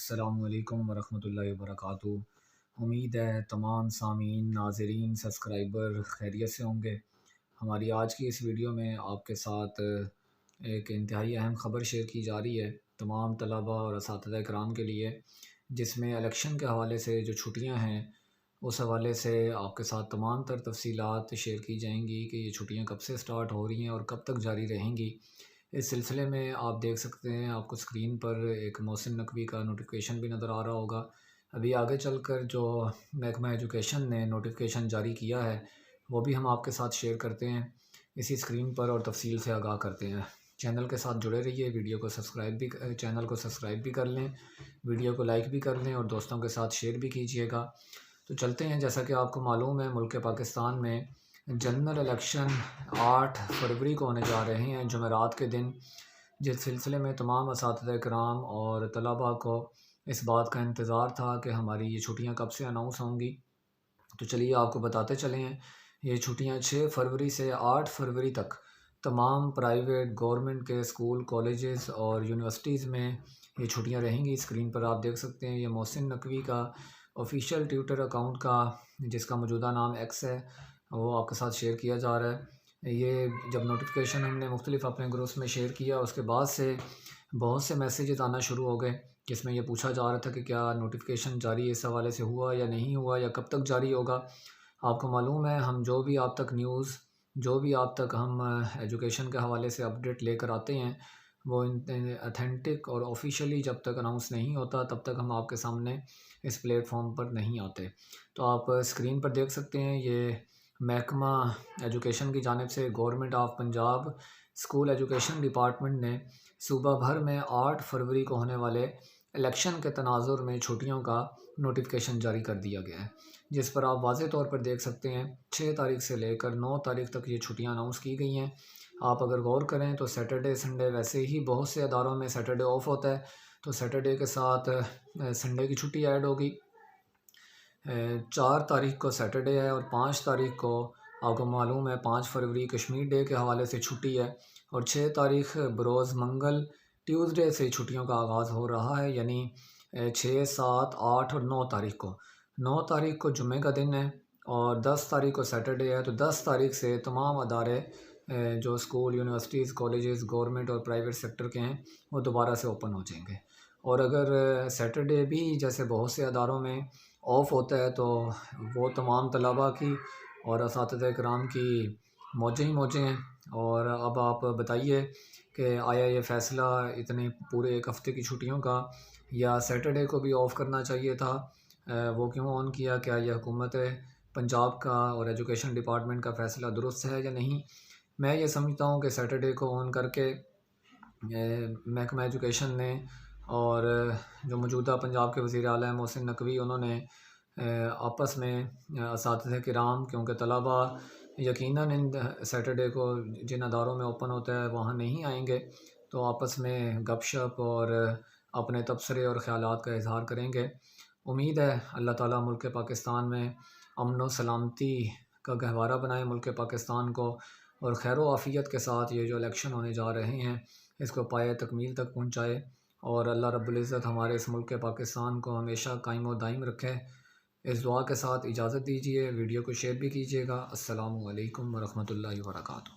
السلام علیکم ورحمۃ اللہ وبرکاتہ۔ امید ہے تمام سامعین، ناظرین، سبسکرائبر خیریت سے ہوں گے۔ ہماری آج کی اس ویڈیو میں آپ کے ساتھ ایک انتہائی اہم خبر شیئر کی جا رہی ہے تمام طلباء اور اساتذہ کرام کے لیے، جس میں الیکشن کے حوالے سے جو چھٹیاں ہیں اس حوالے سے آپ کے ساتھ تمام تر تفصیلات شیئر کی جائیں گی کہ یہ چھٹیاں کب سے سٹارٹ ہو رہی ہیں اور کب تک جاری رہیں گی۔ اس سلسلے میں آپ دیکھ سکتے ہیں، آپ کو اسکرین پر ایک محسن نقوی کا نوٹیفیکیشن بھی نظر آ رہا ہوگا۔ ابھی آگے چل کر جو محکمہ ایجوکیشن نے نوٹیفیکیشن جاری کیا ہے وہ بھی ہم آپ کے ساتھ شیئر کرتے ہیں اسی اسکرین پر اور تفصیل سے آگاہ کرتے ہیں۔ چینل کے ساتھ جڑے رہیے، ویڈیو کو چینل کو سبسکرائب بھی کر لیں، ویڈیو کو لائک بھی کر لیں اور دوستوں کے ساتھ شیئر بھی کیجیے گا۔ تو چلتے ہیں، جیسا کہ آپ کو معلوم ہے ملک پاکستان میں جنرل الیکشن 8 فروری کو ہونے جا رہے ہیں، جمعرات کے دن، جس سلسلے میں تمام اساتذہ کرام اور طلباء کو اس بات کا انتظار تھا کہ ہماری یہ چھٹیاں کب سے اناؤنس ہوں گی۔ تو چلیے آپ کو بتاتے چلیں ہیں، یہ چھٹیاں 6 فروری سے 8 فروری تک تمام پرائیویٹ گورنمنٹ کے اسکول، کالجز اور یونیورسٹیز میں یہ چھٹیاں رہیں گی۔ اسکرین پر آپ دیکھ سکتے ہیں، یہ محسن نقوی کا آفیشیل ٹویٹر اکاؤنٹ کا، جس کا موجودہ نام ایکس ہے، وہ آپ کے ساتھ شیئر کیا جا رہا ہے۔ یہ جب نوٹیفیکیشن ہم نے مختلف اپنے گروپس میں شیئر کیا، اس کے بعد سے بہت سے میسیجز آنا شروع ہو گئے جس میں یہ پوچھا جا رہا تھا کہ کیا نوٹیفیکیشن جاری اس حوالے سے ہوا یا نہیں ہوا یا کب تک جاری ہوگا۔ آپ کو معلوم ہے ہم جو بھی آپ تک نیوز، جو بھی آپ تک ہم ایجوکیشن کے حوالے سے اپڈیٹ لے کر آتے ہیں، وہ اتھینٹک اور آفیشیلی جب تک اناؤنس نہیں ہوتا تب تک ہم آپ کے سامنے اس پلیٹ فارم پر نہیں آتے۔ تو آپ اسکرین پر دیکھ سکتے ہیں، یہ محکمہ ایجوکیشن کی جانب سے government of Punjab school education department نے صوبہ بھر میں 8 فروری کو ہونے والے الیکشن کے تناظر میں چھٹیوں کا نوٹیفیکیشن جاری کر دیا گیا ہے، جس پر آپ واضح طور پر دیکھ سکتے ہیں 6 تاریخ سے لے کر 9 تاریخ تک یہ چھٹیاں اناؤنس کی گئی ہیں۔ آپ اگر غور کریں تو سیٹرڈے سنڈے، ویسے ہی بہت سے اداروں میں سیٹرڈے آف ہوتا ہے، تو سیٹرڈے کے ساتھ سنڈے کی چھٹی ایڈ ہوگی۔ 4 تاریخ کو سیٹرڈے ہے اور 5 تاریخ کو آپ کو معلوم ہے 5 فروری کشمیر ڈے کے حوالے سے چھٹی ہے، اور 6 تاریخ بروز منگل ٹیوزڈے سے چھٹیوں کا آغاز ہو رہا ہے، یعنی 6، 7، 8 اور 9 تاریخ کو۔ 9 تاریخ کو جمعہ کا دن ہے اور 10 تاریخ کو سیٹرڈے ہے، تو 10 تاریخ سے تمام ادارے جو اسکول، یونیورسٹیز، کالجز گورنمنٹ اور پرائیویٹ سیکٹر کے ہیں وہ دوبارہ سے اوپن ہو جائیں گے۔ اور اگر سیٹرڈے بھی جیسے بہت سے اداروں میں آف ہوتا ہے تو وہ تمام طلباء کی اور اساتذہ کرام کی موجیں ہی موجیں ہیں۔ اور اب آپ بتائیے کہ آیا یہ فیصلہ اتنے پورے ایک ہفتے کی چھٹیوں کا یا سیٹرڈے کو بھی آف کرنا چاہیے تھا، وہ کیوں آن کیا؟ کیا یہ حکومت پنجاب کا اور ایجوکیشن ڈپارٹمنٹ کا فیصلہ درست ہے یا نہیں؟ میں یہ سمجھتا ہوں کہ سیٹرڈے کو آن کر کے محکمہ ایجوکیشن نے اور جو موجودہ پنجاب کے وزیر اعلیٰ محسن نقوی، انہوں نے آپس میں اساتذہ کرام، کیونکہ طلباء یقیناً سیٹرڈے کو جن اداروں میں اوپن ہوتا ہے وہاں نہیں آئیں گے، تو آپس میں گپ شپ اور اپنے تبصرے اور خیالات کا اظہار کریں گے۔ امید ہے اللہ تعالیٰ ملک پاکستان میں امن و سلامتی کا گہوارہ بنائے ملک پاکستان کو، اور خیر و عافیت کے ساتھ یہ جو الیکشن ہونے جا رہے ہیں اس کو پائے تکمیل تک پہنچائے، اور اللہ رب العزت ہمارے اس ملک پاکستان کو ہمیشہ قائم و دائم رکھے۔ اس دعا کے ساتھ اجازت دیجیے، ویڈیو کو شیئر بھی کیجیے گا۔ السلام علیکم ورحمۃ اللہ وبرکاتہ۔